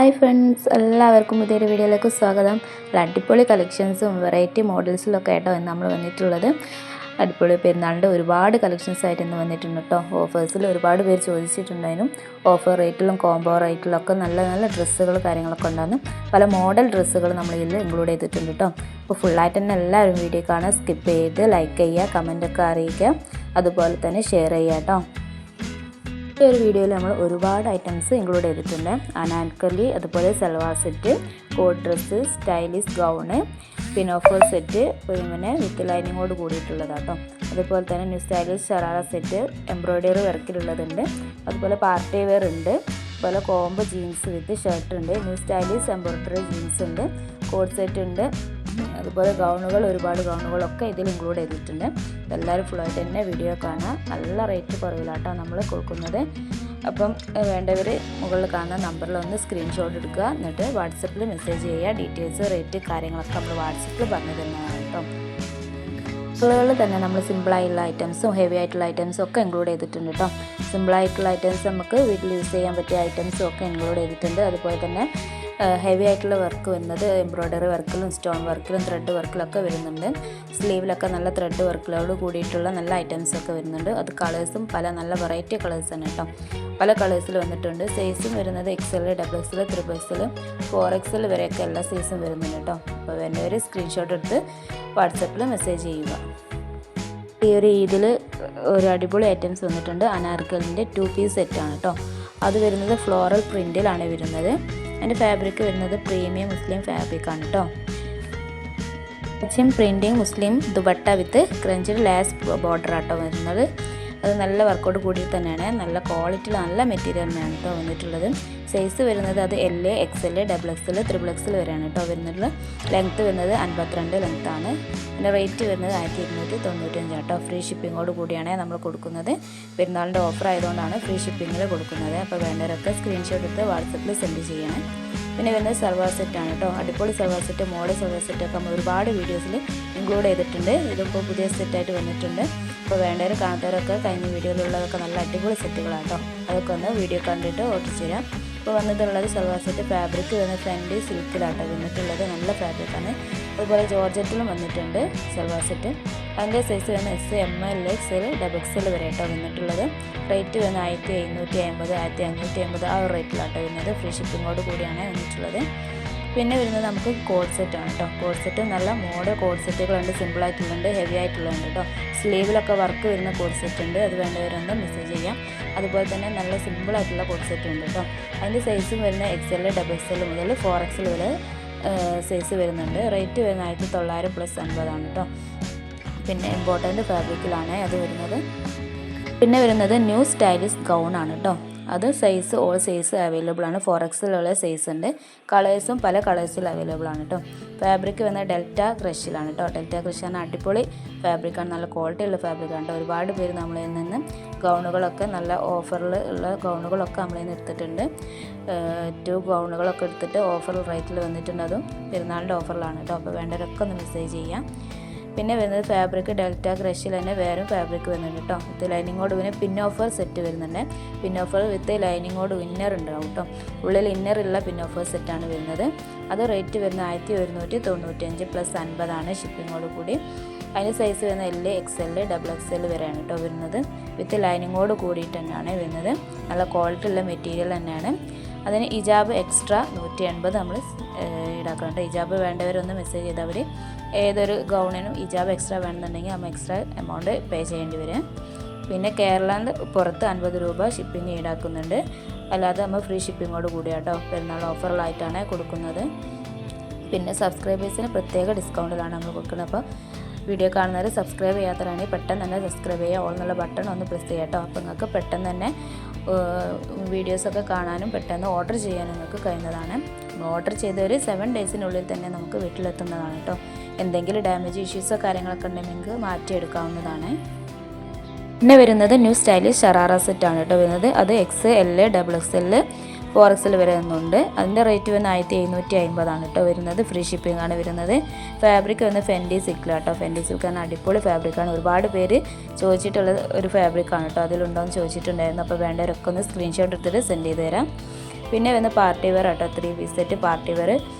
Hi friends, എല്ലാവർക്കും പുതിയൊരു വീഡിയോയിലേക്ക് സ്വാഗതം. അടിപൊളി കളക്ഷൻസും വെറൈറ്റി മോഡൽസിലൊക്കെ ആയിട്ടോ ഇന്ന് നമ്മൾ വന്നിട്ടുള്ളത്. അടിപൊളി പെരുന്നാളിൻ്റെ ഒരുപാട് കളക്ഷൻസ് ആയിട്ട് ഇന്ന് വന്നിട്ടുണ്ട് കേട്ടോ. ഓഫേഴ്സിൽ ഒരുപാട് പേര് ചോദിച്ചിട്ടുണ്ടായിരുന്നു. ഓഫർ റേറ്റിലും കോംബോ റേറ്റിലും ഒക്കെ നല്ല നല്ല ഡ്രസ്സുകൾ കാര്യങ്ങളൊക്കെ ഉണ്ടായിരുന്നു. പല മോഡൽ ഡ്രസ്സുകൾ നമ്മൾ ഇതിൽ ഇൻക്ലൂഡ് ചെയ്തിട്ടുണ്ട് കേട്ടോ. അപ്പോൾ ഫുള്ളായിട്ട് തന്നെ എല്ലാവരും വീഡിയോ കാണാൻ സ്കിപ്പ് ചെയ്ത് ലൈക്ക് ചെയ്യുക, കമൻറ്റൊക്കെ അറിയിക്കുക, അതുപോലെ തന്നെ ഷെയർ ചെയ്യുക കേട്ടോ. ഈ ഒരു വീഡിയോയിൽ നമ്മൾ ഒരുപാട് ഐറ്റംസ് ഇൻക്ലൂഡ് ചെയ്തിട്ടുണ്ട്. അനാർക്കലി, അതുപോലെ salwar set, coat dress, stylish gown, pinafore set, ഇങ്ങനെ വിത്ത് ലൈനിങ്ങോട് കൂടിയിട്ടുള്ളതാട്ടോ. അതുപോലെ തന്നെ new stylish sharara set, embroidery വർക്കിലുള്ളതുണ്ട്. അതുപോലെ പാർട്ടി വെയർ ഉണ്ട്. അതുപോലെ കോംബോ ജീൻസ് വിത്ത് ഷർട്ട് ഉണ്ട്. ന്യൂ സ്റ്റൈലിഷ് എംബ്രോയ്ഡറി ജീൻസ് ഉണ്ട്. കോട്ട് സെറ്റ് ഉണ്ട്. അതുപോലെ ഗൗണുകൾ, ഒരുപാട് ഗൗണുകളൊക്കെ ഇതിൽ ഇൻക്ലൂഡ് ചെയ്തിട്ടുണ്ട്. എല്ലാവരും ഫുള്ളായിട്ട് തന്നെ വീഡിയോ കാണാം. നല്ല റേറ്റ് കുറവിലാട്ടോ നമ്മൾ കൊടുക്കുന്നത്. അപ്പം വേണ്ടവർ മുകളിൽ കാണുന്ന നമ്പറിൽ ഒന്ന് സ്ക്രീൻഷോട്ട് എടുക്കുക, എന്നിട്ട് വാട്സപ്പിൽ മെസ്സേജ് ചെയ്യുക. ഡീറ്റെയിൽസ്, റേറ്റ് കാര്യങ്ങളൊക്കെ നമ്മൾ വാട്സപ്പിൽ പറഞ്ഞു തരുന്നതാണ് കേട്ടോ. ഡ്രസ്സുകളിൽ തന്നെ നമ്മൾ സിമ്പിളായിട്ടുള്ള ഐറ്റംസും ഹെവി ആയിട്ടുള്ള ഐറ്റംസും ഒക്കെ ഇൻക്ലൂഡ് ചെയ്തിട്ടുണ്ട് കേട്ടോ. സിമ്പിളായിട്ടുള്ള ഐറ്റംസ് നമുക്ക് വീട്ടിൽ യൂസ് ചെയ്യാൻ പറ്റിയ ഐറ്റംസും ഒക്കെ ഇൻക്ലൂഡ് ചെയ്തിട്ടുണ്ട്. അതുപോലെ തന്നെ ഹെവി ആയിട്ടുള്ള വർക്ക് വരുന്നത് എംബ്രോയ്ഡറി വർക്കിലും സ്റ്റോൺ വർക്കിലും ത്രെഡ് വർക്കിലൊക്കെ വരുന്നുണ്ട്. സ്ലീവിലൊക്കെ നല്ല ത്രെഡ് വർക്കിലോട് കൂടിയിട്ടുള്ള നല്ല ഐറ്റംസൊക്കെ വരുന്നുണ്ട്. അത് കളേഴ്സും പല നല്ല വെറൈറ്റി കളേഴ്സ് തന്നെ കേട്ടോ. പല കളേഴ്സിൽ വന്നിട്ടുണ്ട്. സൈസും വരുന്നത് XL, XXL, XXL, 4XL വരെയൊക്കെ എല്ലാ സൈസും വരുന്നുണ്ട് കേട്ടോ. അപ്പോൾ വേണ്ടവർ സ്ക്രീൻഷോട്ട് എടുത്ത് വാട്സപ്പിൽ മെസ്സേജ് ചെയ്യുക. ഈ ഒരു ഇതിൽ ഒരു അടിപൊളി ഐറ്റംസ് വന്നിട്ടുണ്ട്. അനാർക്കലിൻ്റെ 2 പീസ് സെറ്റാണ് കേട്ടോ. അത് വരുന്നത് ഫ്ലോറൽ പ്രിൻറ്റിലാണ് വരുന്നത്. അതിൻ്റെ ഫാബ്രിക് വരുന്നത് പ്രീമിയം മുസ്ലിം ഫാബ്രിക്കാണ് കേട്ടോ. പ്രിൻറ്റിങ് മുസ്ലിം ദുപ്പട്ട വിത്ത് ക്രഞ്ചഡ് ലാസ് ബോർഡർ ആട്ടോ വരുന്നത്. അത് നല്ല വർക്കോട് കൂടി തന്നെയാണ്. നല്ല ക്വാളിറ്റിയിൽ നല്ല മെറ്റീരിയൽ തന്നെയാണ് കേട്ടോ വന്നിട്ടുള്ളത്. സൈസ് വരുന്നത് അത് L, XL, XXL, XXL വരെയാണ് കേട്ടോ വരുന്നത്. ലെങ്ത്ത് വരുന്നത് 52 ലെങ്ത്താണ്. പിന്നെ റേറ്റ് വരുന്നത് 1295 കേട്ടോ. ഫ്രീ ഷിപ്പിങ്ങോട് കൂടിയാണ് നമ്മൾ കൊടുക്കുന്നത്. പെരുന്നാളിൻ്റെ ഓഫർ ആയതുകൊണ്ടാണ് ഫ്രീ ഷിപ്പിങ്ങിൽ കൊടുക്കുന്നത്. അപ്പോൾ വേണ്ടവരൊക്കെ സ്ക്രീൻഷോട്ട് എടുത്ത് വാട്സപ്പിൽ സെൻഡ് ചെയ്യണം. പിന്നെ വരുന്നത് സൽവാർ സെറ്റാണ് കേട്ടോ. അടിപൊളി സൽവാർ സെറ്റ്, മോഡൽ സൽവാർ സെറ്റൊക്കെ നമ്മൾ ഒരുപാട് വീഡിയോസിൽ ഇൻക്ലൂഡ് ചെയ്തിട്ടുണ്ട്. ഇതിപ്പോൾ പുതിയ സെറ്റായിട്ട് വന്നിട്ടുണ്ട്. അപ്പോൾ വേണ്ടവർ കാണാത്തവരൊക്കെ കഴിഞ്ഞ വീഡിയോയിലുള്ളതൊക്കെ നല്ല അടിപൊളി സെറ്റുകളാണ് കേട്ടോ. അതൊക്കെ ഒന്ന് വീഡിയോ കണ്ടിട്ട് ഓർഡർ ചെയ്യാം. ഇപ്പോൾ വന്നിട്ടുള്ളത് സൽവാർ സെറ്റ്. ഫാബ്രിക് വരുന്നത് ഫെൻഡി സിൽക്കിലാട്ടോ വന്നിട്ടുള്ളത്. നല്ല ഫാബ്രിക്കാണ്. അതുപോലെ ജോർജറ്റിലും വന്നിട്ടുണ്ട് സൽവാർ സെറ്റ്. അതിൻ്റെ സൈസ് വരുന്നത് S, M, L, XL, XXL വരെ കേട്ടോ വന്നിട്ടുള്ളത്. റേറ്റ് വരുന്നത് 1750, 1550 ആ ഒരു റേറ്റിലാട്ടോ വരുന്നത്. ഫ്രീ ഷിപ്പിങ്ങോട് കൂടിയാണ് വന്നിട്ടുള്ളത്. പിന്നെ വരുന്നത് നമുക്ക് കോഡ് സെറ്റാണ് കേട്ടോ. കോഡ് സെറ്റ് നല്ല മോഡൽ കോഡ് സെറ്റുകളുണ്ട്. സിമ്പിളായിട്ടുള്ളുണ്ട്, ഹെവി ആയിട്ടുള്ളുണ്ട് കേട്ടോ. സ്ലീവിലൊക്കെ വർക്ക് വരുന്ന കോഡ് സെറ്റ് ഉണ്ട്. അത് വേണ്ടവരൊന്ന് മെസ്സേജ് ചെയ്യാം. അതുപോലെ തന്നെ നല്ല സിമ്പിളായിട്ടുള്ള കോഡ് സെറ്റ് ഉണ്ട് കേട്ടോ. അതിൻ്റെ സൈസും വരുന്ന XL, XXL മുതൽ 4XL വരെ സൈസ് വരുന്നുണ്ട്. റേറ്റ് വരുന്നത് 1900 + 50 കേട്ടോ. പിന്നെ ഇമ്പോർട്ടൻ്റ് ഫാബ്രിക്കിലാണ് അത് വരുന്നത്. പിന്നെ വരുന്നത് ന്യൂ സ്റ്റൈലിഷ് ഗൗണാണ് കേട്ടോ. അത് സൈസ് ഓൾ സൈസ് അവൈലബിൾ ആണ്. 4XL ഉള്ള സൈസ് ഉണ്ട്. കളേഴ്സും പല കളേഴ്സിൽ അവൈലബിൾ ആണ് കേട്ടോ. ഫാബ്രിക് വന്ന ഡെൽറ്റ ക്രഷിലാണ് കേട്ടോ. ഡെൽറ്റ ക്രഷാണ് അടിപൊളി ഫാബ്രിക്കാണ്. നല്ല ക്വാളിറ്റി ഉള്ള ഫാബ്രിക്കാണ് കേട്ടോ. ഒരുപാട് പേര് നമ്മളിൽ നിന്ന് ഗൗണുകളൊക്കെ നല്ല ഓഫറിൽ ഉള്ള ഗൗണുകളൊക്കെ നമ്മളിൽ നിന്ന് എടുത്തിട്ടുണ്ട്. 2 ഗൗണുകളൊക്കെ എടുത്തിട്ട് ഓഫർ റേറ്റിൽ വന്നിട്ടുണ്ട്. അതും പെരുന്നാളിൻ്റെ ഓഫറിലാണ് കേട്ടോ. അപ്പോൾ വേണ്ടവരൊക്കെ ഒന്ന് മെസ്സേജ് ചെയ്യാം. പിന്നെ വരുന്നത് ഫാബ്രിക് ഡെൽറ്റ ക്രഷിൽ തന്നെ വേറെ ഫാബ്രിക് വരുന്നുണ്ട് കേട്ടോ. വിത്ത് ലൈനിങ്ങോട് പിന്നെ പിൻ ഓഫർ സെറ്റ് വരുന്നുണ്ട്. പിൻ ഓഫർ വിത്ത് ലൈനിങ്ങോട് ഇന്നർ ഉണ്ടാവും കേട്ടോ. ഉള്ളിൽ ഇന്നറുള്ള പിൻ ഓഫർ സെറ്റാണ് വരുന്നത്. അത് റേറ്റ് വരുന്നത് 1195 + 50 ഷിപ്പിങ്ങോട് കൂടി. അതിൻ്റെ സൈസ് വരുന്നത് L, XL, XXL വരെയാണ് കേട്ടോ വരുന്നത്. വിത്ത് ലൈനിങ്ങോട് കൂടിയിട്ട് തന്നെയാണ് വരുന്നത്. നല്ല ക്വാളിറ്റി ഉള്ള മെറ്റീരിയൽ തന്നെയാണ്. അതിന് ഇജാബ് എക്സ്ട്രാ 180 നമ്മൾ ഈടാക്കുന്നുണ്ട്. ഇജാബ് വേണ്ടവരൊന്ന് മെസ്സേജ് ചെയ്താൽ അവർ ഏതൊരു ഗൗണിനും ഇജാബ് എക്സ്ട്രാ വേണമെന്നുണ്ടെങ്കിൽ നമ്മൾ എക്സ്ട്രാ എമൗണ്ട് പേ ചെയ്യേണ്ടി വരും. പിന്നെ കേരളത്തിൽ പുറത്ത് 50 രൂപ ഷിപ്പിംഗ് ഈടാക്കുന്നുണ്ട്. അല്ലാതെ നമ്മൾ ഫ്രീ ഷിപ്പിങ്ങോട് കൂടിയാട്ടോ പെരുന്നാൾ ഓഫറിലായിട്ടാണ് കൊടുക്കുന്നത്. പിന്നെ സബ്സ്ക്രൈബേഴ്സിന് പ്രത്യേക ഡിസ്കൗണ്ടിലാണ് നമ്മൾ കൊടുക്കുന്നത്. അപ്പോൾ വീഡിയോ കാണുന്നവർ സബ്സ്ക്രൈബ് ചെയ്യാത്തവരാണെങ്കിൽ പെട്ടെന്ന് തന്നെ സബ്സ്ക്രൈബ് ചെയ്യുക. ഓൾ എന്നുള്ള ബട്ടൺ ഒന്ന് പ്രസ് ചെയ്യാം കേട്ടോ. അപ്പോൾ നിങ്ങൾക്ക് പെട്ടെന്ന് തന്നെ വീഡിയോസൊക്കെ കാണാനും പെട്ടെന്ന് ഓർഡർ ചെയ്യാനും നിങ്ങൾക്ക് കഴിയുന്നതാണ്. ഓർഡർ ചെയ്തൊരു 7 ഡേയ്സിനുള്ളിൽ തന്നെ നമുക്ക് വീട്ടിലെത്തുന്നതാണ് കേട്ടോ. എന്തെങ്കിലും ഡാമേജ് ഇഷ്യൂസോ കാര്യങ്ങളൊക്കെ ഉണ്ടെങ്കിൽ നിങ്ങൾക്ക് മാറ്റിയെടുക്കാവുന്നതാണ്. പിന്നെ വരുന്നത് ന്യൂ സ്റ്റൈലിഷ് ഷറാറ സെറ്റാണ് കേട്ടോ വരുന്നത്. അത് XL, XXL, 4XL വരെ ഒന്നുണ്ട്. അതിൻ്റെ റേറ്റ് വരുന്നത് 1750 കേട്ടോ വരുന്നത്. ഫ്രീ ഷിപ്പിംഗ് ആണ് വരുന്നത്. ഫാബ്രിക് വരുന്നത് ഫെൻഡി സിൽക്കിലാണ് കേട്ടോ. ഫെൻഡി സിൽക്കാണ് അടിപൊളി ഫാബ്രിക്കാണ്. ഒരുപാട് പേര് ചോദിച്ചിട്ടുള്ള ഒരു ഫാബ്രിക്കാണ് കേട്ടോ. അതിലുണ്ടോയെന്ന് ചോദിച്ചിട്ടുണ്ടായിരുന്നു. അപ്പോൾ വേണ്ടവരൊക്കെ ഒന്ന് സ്ക്രീൻഷോട്ട് എടുത്തിട്ട് സെൻഡ് ചെയ്ത് തരാം. പിന്നെ വരുന്ന പാർട്ടി വെയർ കേട്ടോ, 3 പീസ് സെറ്റ് പാർട്ടി വെയർ.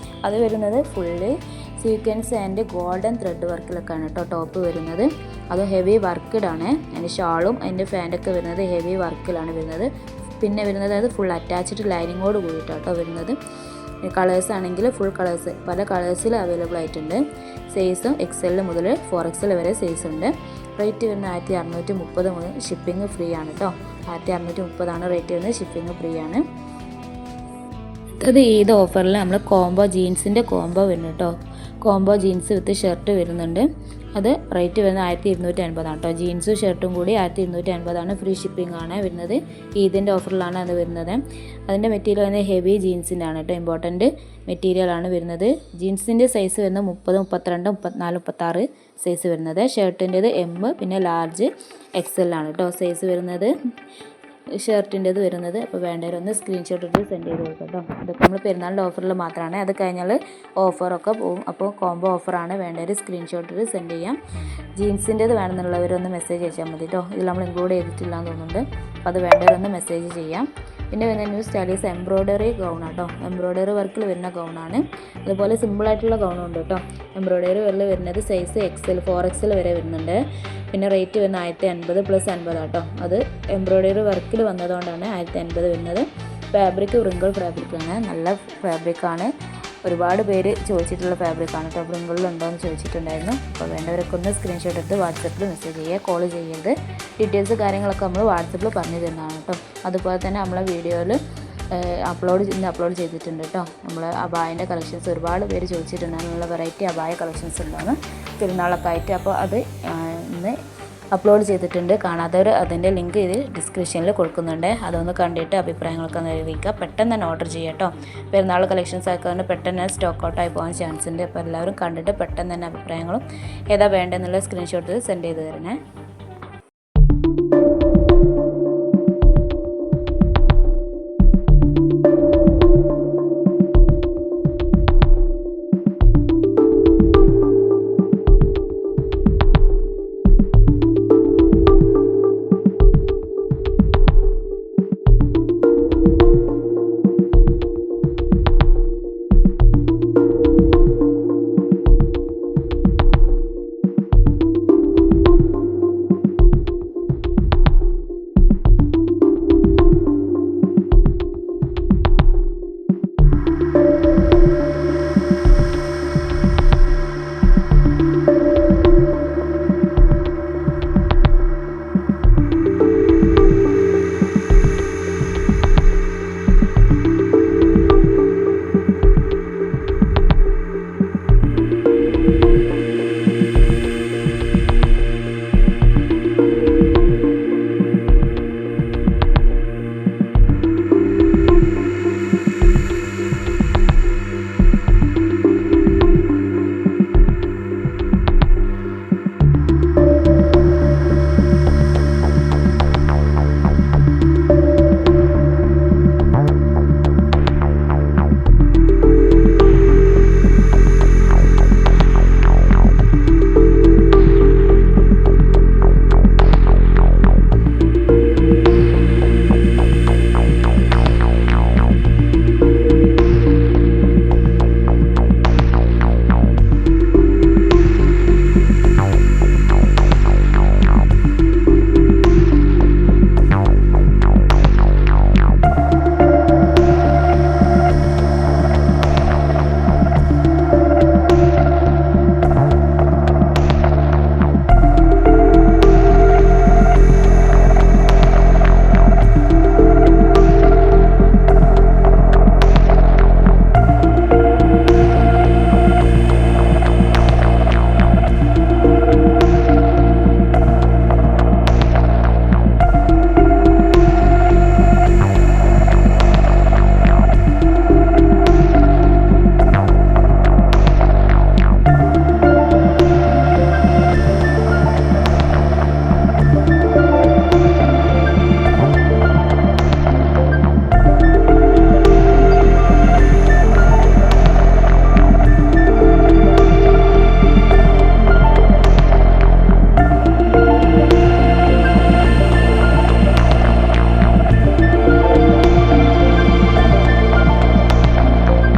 അത് വരുന്നത് full sequins and golden thread വർക്കിലൊക്കെയാണ് കേട്ടോ ടോപ്പ് വരുന്നത്. അത് ഹെവി വർക്കിഡാണ്. അതിൻ്റെ ഷാളും അതിൻ്റെ ഫാൻറ്റൊക്കെ വരുന്നത് ഹെവി വർക്കിലാണ് വരുന്നത്. പിന്നെ വരുന്നത് അത് ഫുൾ അറ്റാച്ച്ഡ് ലൈനിങ്ങോട് കൂടിയിട്ടാട്ടോ വരുന്നത്. കളേഴ്സ് ആണെങ്കിൽ ഫുൾ കളേഴ്സ് പല കളേഴ്സിൽ അവൈലബിൾ ആയിട്ടുണ്ട്. സൈസും XL മുതൽ 4XL വരെ സൈസ് ഉണ്ട്. റേറ്റ് വരുന്നത് 1630 മുതൽ ഷിപ്പിംഗ് ഫ്രീ ആണ് കേട്ടോ. 1630 റേറ്റ് വരുന്നത്, ഷിപ്പിംഗ് ഫ്രീ ആണ്. അത് ഈദ് ഓഫറിൽ നമ്മൾ കോംബോ ജീൻസിൻ്റെ കോംബോ വരുന്നു കേട്ടോ. കോംബോ ജീൻസ് വിത്ത് ഷർട്ട് വരുന്നുണ്ട്. അത് റേറ്റ് വരുന്നത് 1250 കേട്ടോ. ജീൻസും ഷർട്ടും കൂടി 1250. ഫ്രീ ഷിപ്പിംഗ് ആണ് വരുന്നത്. ഈദിൻ്റെ ഓഫറിലാണ് അത് വരുന്നത്. അതിൻ്റെ മെറ്റീരിയൽ വരുന്നത് ഹെവി ജീൻസിൻ്റെ ആണ് കേട്ടോ. ഇമ്പോർട്ടൻറ്റ് മെറ്റീരിയലാണ് വരുന്നത്. ജീൻസിൻ്റെ സൈസ് വരുന്നത് 30, 32, 34, 36 സൈസ് വരുന്നത്. ഷർട്ടിൻ്റേത് M പിന്നെ ലാർജ് XL ആണ് കേട്ടോ സൈസ് വരുന്നത്. ഷർട്ടിൻ്റേത് വരുന്നത്. അപ്പോൾ വേണ്ടവരൊന്ന് സ്ക്രീൻഷോട്ട് എടുത്ത് സെൻഡ് ചെയ്ത് കൊടുക്കാം കേട്ടോ. ഇതൊക്കെ നമ്മൾ പെരുന്നാളിൻ്റെ ഓഫറിൽ മാത്രമാണ്. അത് കഴിഞ്ഞാൽ ഓഫറൊക്കെ പോകും. അപ്പോൾ കോംബോ ഓഫറാണ്. വേണ്ടവർ സ്ക്രീൻഷോട്ട് എടുത്ത് സെൻഡ് ചെയ്യാം. ജീൻസിൻ്റേത് വേണമെന്നുള്ളവരൊന്ന് മെസ്സേജ് അയച്ചാൽ മതി കേട്ടോ. ഇതിൽ നമ്മൾ ഇൻക്ലൂഡ് ചെയ്തിട്ടില്ല എന്ന് തോന്നുന്നുണ്ട്. അപ്പോൾ അത് വേണ്ടവരൊന്ന് മെസ്സേജ് ചെയ്യാം. പിന്നെ വരുന്ന ന്യൂ സ്റ്റൈലീസ് എംബ്രോയ്ഡറി ഗൗൺ കേട്ടോ. എംബ്രോയ്ഡറി വർക്കിൽ വരുന്ന ഗൗണാണ്. അതുപോലെ സിമ്പിളായിട്ടുള്ള ഗൗണും ഉണ്ട് കേട്ടോ. എംബ്രോയ്ഡറി വർക്കിൽ വരുന്നത് സൈസ് XL 4XL വരെ വരുന്നുണ്ട്. പിന്നെ റേറ്റ് വരുന്നത് 1050 + 50 കേട്ടോ. അത് എംബ്രോയ്ഡറി വർക്കിൽ വന്നതുകൊണ്ടാണ് 1050 വരുന്നത്. ഫാബ്രിക് റിങ്കിൾ ഫാബ്രിക്കാണ്. നല്ല ഫാബ്രിക്കാണ്. ഒരുപാട് പേര് ചോദിച്ചിട്ടുള്ള ഫാബ്രിക്കാണ് കേട്ടോ. റിങ്കിളിലുണ്ടോ എന്ന് ചോദിച്ചിട്ടുണ്ടായിരുന്നു. അപ്പോൾ വേണ്ടവരൊക്കെ ഒന്ന് സ്ക്രീൻഷോട്ട് എടുത്ത് വാട്സപ്പിൽ മെസ്സേജ് ചെയ്യുക, കോൾ ചെയ്യരുത്. ഡീറ്റെയിൽസ് കാര്യങ്ങളൊക്കെ നമ്മൾ വാട്സപ്പിൽ പറഞ്ഞു തരുന്നതാണ് കേട്ടോ. അതുപോലെ തന്നെ നമ്മളെ വീഡിയോയിൽ അപ്ലോഡ് ചെയ്തിട്ടുണ്ട് കേട്ടോ. നമ്മൾ അബായൻ്റെ കളക്ഷൻസ് ഒരുപാട് പേര് ചോദിച്ചിട്ടുണ്ടായിരുന്നു. നല്ല വെറൈറ്റി അബായ കളക്ഷൻസ് ഉണ്ടാകുന്നു പെരുന്നാളൊക്കെ ആയിട്ട്. അപ്പോൾ അത് ഇന്ന് അപ്ലോഡ് ചെയ്തിട്ടുണ്ട്. കാണാത്തവർ അതിൻ്റെ ലിങ്ക് ഇതിൽ ഡിസ്ക്രിപ്ഷനിൽ കൊടുക്കുന്നുണ്ട്. അതൊന്ന് കണ്ടിട്ട് അഭിപ്രായങ്ങളൊക്കെ അറിയിക്കുക. പെട്ടെന്ന് തന്നെ ഓർഡർ ചെയ്യുക കേട്ടോ. പെരുന്നാൾ കളക്ഷൻസ് ആയതുകൊണ്ട് പെട്ടെന്ന് സ്റ്റോക്ക് ഔട്ടായി പോകാൻ ചാൻസ് ഉണ്ട്. അപ്പോൾ എല്ലാവരും കണ്ടിട്ട് പെട്ടെന്ന് തന്നെ അഭിപ്രായങ്ങളും ഏതാ വേണ്ടതെന്നുള്ള സ്ക്രീൻഷോട്ട് സെൻഡ് ചെയ്ത് തരണേ.